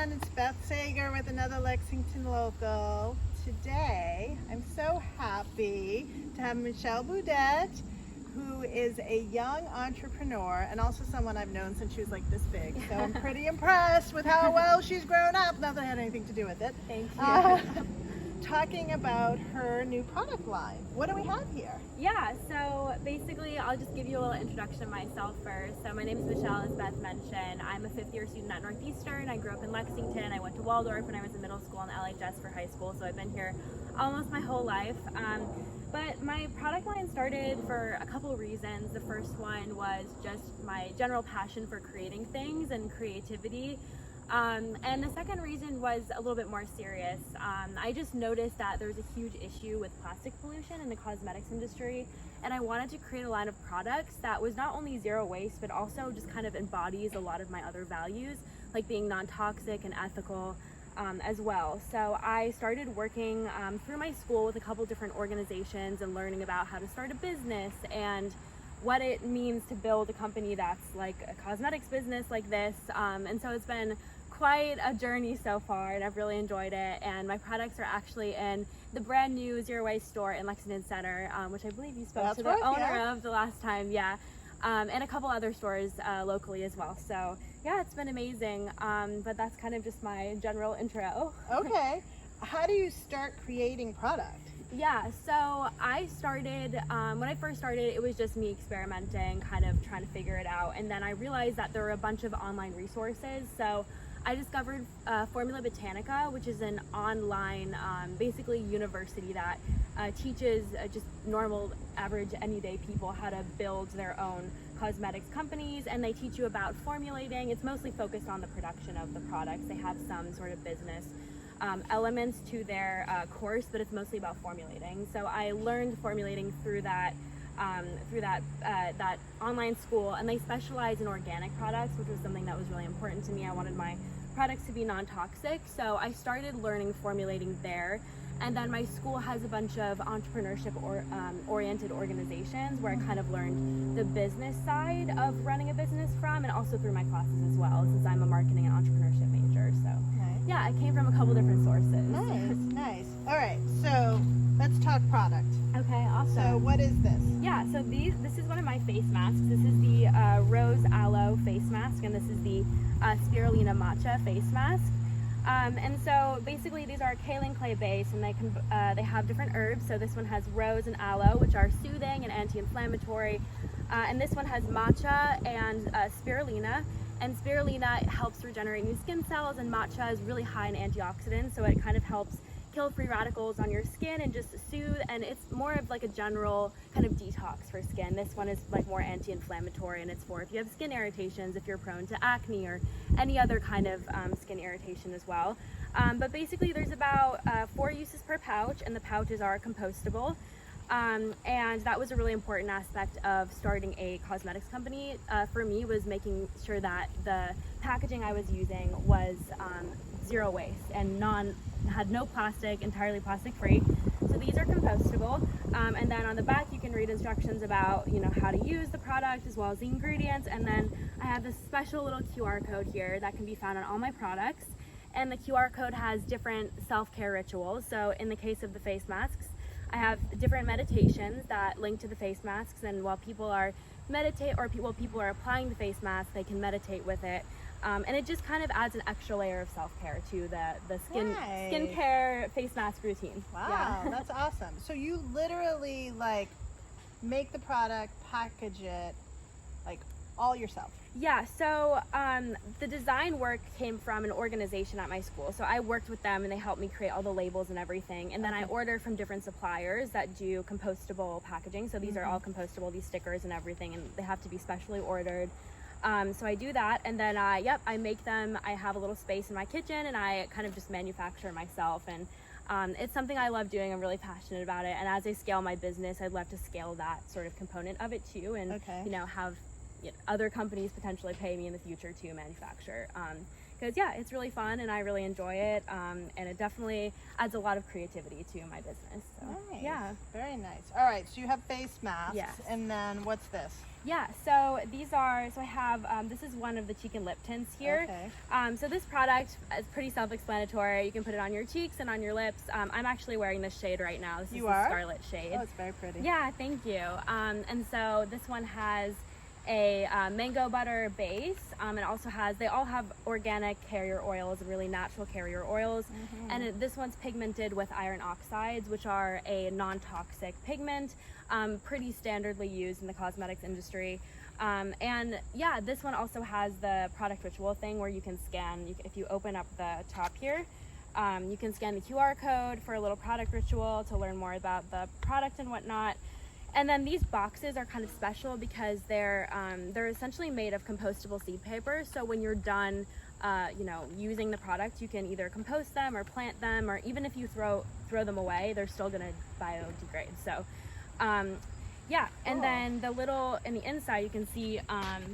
everyone, it's Beth Sager with another Lexington Local. Today, I'm so happy to have Michelle Budette, who is a young entrepreneur and also someone I've known since she was like this big. So I'm pretty impressed with how well she's grown up, not that I had anything to do with it. Thank you. Talking about her new product line. What do we have here? Yeah, so basically I'll just give you a little introduction of myself first. So my name is Michelle, as Beth mentioned. I'm a fifth-year student at Northeastern. I grew up in Lexington. I went to Waldorf when I was in middle school and LHS for high school, so I've been here almost my whole life. But my product line started for a couple reasons. The first one was just my general passion for creating things and creativity. And the second reason was a little bit more serious. I just noticed that there's a huge issue with plastic pollution in the cosmetics industry, and I wanted to create a line of products that was not only zero waste, but also just kind of embodies a lot of my other values, like being non-toxic and ethical as well. So I started working through my school with a couple different organizations and learning about how to start a business and what it means to build a company that's like a cosmetics business like this. And so it's been quite a journey so far, and I've really enjoyed it. And my products are actually in the brand new Zero Waste store in Lexington Center, which I believe you spoke to the owner of the last time. Yeah. And a couple other stores locally as well. So yeah, it's been amazing. But that's kind of just my general intro. Okay. How do you start creating product? Yeah, so I started, when I first started, it was just me experimenting, kind of trying to figure it out. And then I realized that there were a bunch of online resources. So I discovered Formula Botanica, which is an online, basically university that teaches just normal, average, anyday people how to build their own cosmetics companies. And they teach you about formulating. It's mostly focused on the production of the products. They have some sort of business elements to their course, but it's mostly about formulating. So I learned formulating through that online school, and they specialize in organic products, which was something that was really important to me. I wanted my products to be non-toxic, so I started learning formulating there. And then my school has a bunch of entrepreneurship oriented organizations where I kind of learned the business side of running a business from, and also through my classes as well, since I'm a marketing and entrepreneurship major. So yeah, I came from a couple different sources. Nice. All right, so let's talk product. Okay, awesome. So what is this? Yeah, so this is one of my face masks. This is the Rose Aloe face mask, and this is the Spirulina Matcha face mask. And so basically these are kaolin clay base, and they have different herbs. So this one has rose and aloe, which are soothing and anti-inflammatory. And this one has matcha and spirulina. And spirulina helps regenerate new skin cells, and matcha is really high in antioxidants, so it kind of helps kill free radicals on your skin and just soothe, and it's more of like a general kind of detox for skin. This one is like more anti-inflammatory, and it's for if you have skin irritations, if you're prone to acne or any other kind of skin irritation as well. But basically there's about 4 uses per pouch, and the pouches are compostable. And that was a really important aspect of starting a cosmetics company for me, was making sure that the packaging I was using was zero waste and had no plastic, entirely plastic free. So these are compostable. And then on the back you can read instructions about, how to use the product as well as the ingredients. And then I have this special little QR code here that can be found on all my products. And the QR code has different self-care rituals. So in the case of the face masks, I have different meditations that link to the face masks, and while people are people are applying the face mask, they can meditate with it. And it just kind of adds an extra layer of self-care to the skincare face mask routine. Wow, yeah. That's awesome. So you literally like make the product, package it, like all yourself. Yeah, so the design work came from an organization at my school. So I worked with them, and they helped me create all the labels and everything. And then I order from different suppliers that do compostable packaging. So these are all compostable, these stickers and everything, and they have to be specially ordered. So I do that, and then I make them. I have a little space in my kitchen, and I kind of just manufacture myself. And it's something I love doing. I'm really passionate about it. And as I scale my business, I'd love to scale that sort of component of it too, and have other companies potentially pay me in the future to manufacture, because yeah, it's really fun and I really enjoy it, and it definitely adds a lot of creativity to my business. So Nice. yeah. Very nice. All right, so you have face masks. Yes. And then what's this? Yeah, so these are, so I have, this is one of the cheek and lip tints here. Okay. So this product is pretty self-explanatory. You can put it on your cheeks and on your lips. I'm actually wearing this shade right now. This is the Scarlet shade. Oh, it's very pretty. Yeah, thank you. And so this one has a mango butter base. It also has, they all have organic carrier oils and really natural carrier oils. And this one's pigmented with iron oxides, which are a non-toxic pigment, pretty standardly used in the cosmetics industry. And yeah, this one also has the product ritual thing where you can scan, if you open up the top here, you can scan the QR code for a little product ritual to learn more about the product and whatnot. And then these boxes are kind of special because they're essentially made of compostable seed paper. So when you're done, you know, using the product, you can either compost them or plant them, or even if you throw them away, they're still gonna biodegrade. So, yeah. Cool. And then the little in the inside, you can see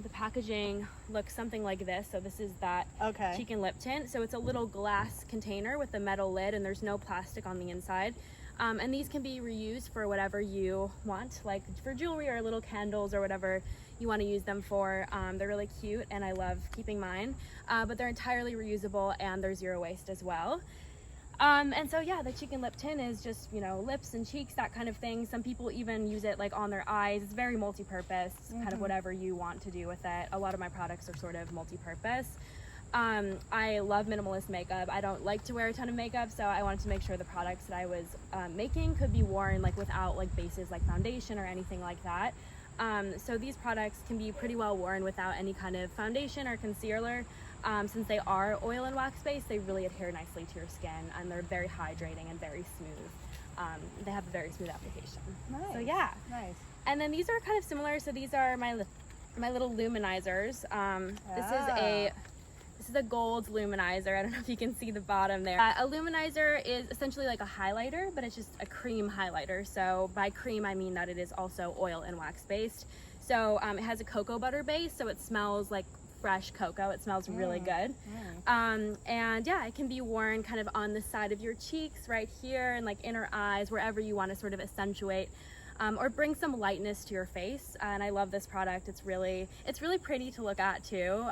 the packaging looks something like this. So this is that cheek and lip tint. So it's a little glass container with a metal lid, and there's no plastic on the inside. And these can be reused for whatever you want, like for jewelry or little candles or whatever you want to use them for. They're really cute and I love keeping mine, but they're entirely reusable and they're zero waste as well. And so yeah, the cheek and lip tint is just, you know, lips and cheeks, that kind of thing. Some people even use it like on their eyes. It's very multi-purpose, kind of whatever you want to do with it. A lot of my products are sort of multi-purpose. I love minimalist makeup. I don't like to wear a ton of makeup, so I wanted to make sure the products that I was making could be worn like without like bases like foundation or anything like that. So these products can be pretty well worn without any kind of foundation or concealer. Since they are oil and wax based, they really adhere nicely to your skin, and they're very hydrating and very smooth. They have a very smooth application. Nice. So yeah. Nice. And then these are kind of similar. So these are my little luminizers. This is a gold luminizer. I don't know if you can see the bottom there. A luminizer is essentially like a highlighter, but it's just a cream highlighter. So by cream, I mean that it is also oil and wax based. So it has a cocoa butter base, so it smells like fresh cocoa. It smells really good. And yeah, it can be worn kind of on the side of your cheeks, right here, and like inner eyes, wherever you want to sort of accentuate or bring some lightness to your face. And I love this product. It's really pretty to look at too.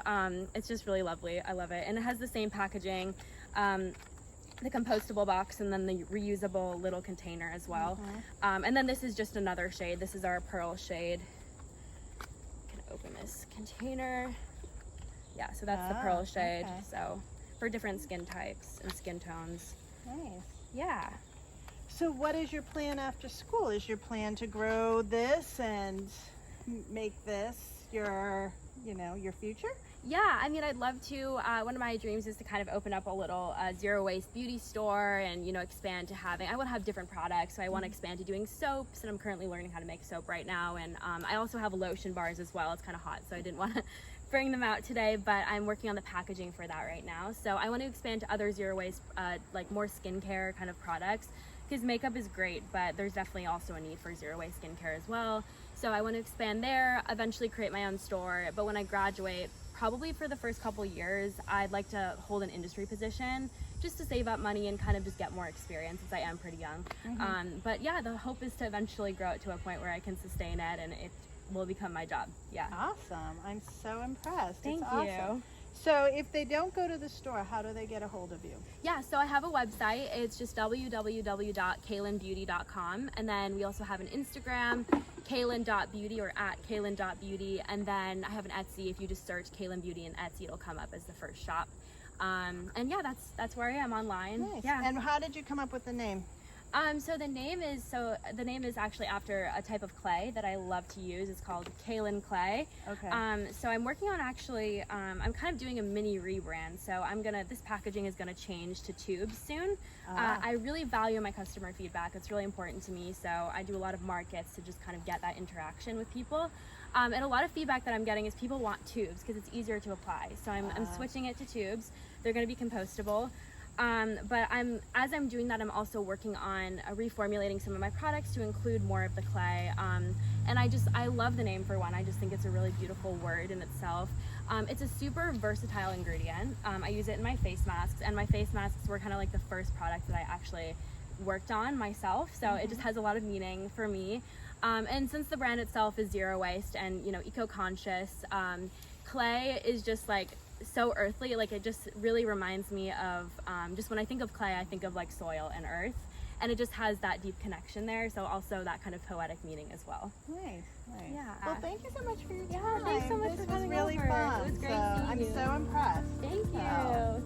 It's just really lovely. I love it. And it has the same packaging, the compostable box, and then the reusable little container as well. And then this is just another shade. This is our pearl shade. Can open this container. Yeah, so that's the pearl shade. So for different skin types and skin tones. Nice. Yeah. So what is your plan after school? Is your plan to grow this and make this your, you know, your future? Yeah, I mean, I'd love to. One of my dreams is to kind of open up a little zero waste beauty store and, you know, expand to having, I want to have different products. So I want to expand to doing soaps, and I'm currently learning how to make soap right now. And I also have lotion bars as well. It's kind of hot, so I didn't want to bring them out today, but I'm working on the packaging for that right now. So I want to expand to other zero waste, like more skincare kind of products, because makeup is great, but there's definitely also a need for zero waste skincare as well. So I want to expand there, eventually create my own store. But when I graduate, probably for the first couple years, I'd like to hold an industry position just to save up money and kind of just get more experience, since I am pretty young. But yeah, the hope is to eventually grow it to a point where I can sustain it and it will become my job. Yeah. Awesome. I'm so impressed. Thank it's you. Awesome. So if they don't go to the store, how do they get a hold of you? Yeah, so I have a website. It's just www.kaolinbeauty.com. And then we also have an Instagram, kaolin.beauty, or @kaolin.beauty. And then I have an Etsy. If you just search Kaolin Beauty in Etsy, it'll come up as the first shop. And yeah, that's where I am online. Nice. Yeah. And how did you come up with the name? So the name is actually after a type of clay that I love to use. It's called Kaolin clay. Okay. So I'm working on actually, I'm kind of doing a mini rebrand. So this packaging is gonna change to tubes soon. I really value my customer feedback. It's really important to me. So I do a lot of markets to just kind of get that interaction with people. And a lot of feedback that I'm getting is people want tubes because it's easier to apply. So I'm switching it to tubes. They're gonna be compostable. But as I'm doing that, I'm also working on reformulating some of my products to include more of the clay. And I love the name for one. I just think it's a really beautiful word in itself. It's a super versatile ingredient. I use it in my face masks, and my face masks were kind of like the first product that I actually worked on myself, so it just has a lot of meaning for me. And since the brand itself is zero waste and, you know, eco-conscious, clay is just like so earthly. Like, it just really reminds me of, just when I think of clay, I think of like soil and earth, and it just has that deep connection there, so also that kind of poetic meaning as well. Nice. Yeah. Well, thank you so much for your time. Yeah, thanks so much this for coming was really over. fun. It was great so seeing I'm you. so impressed. Thank So. you.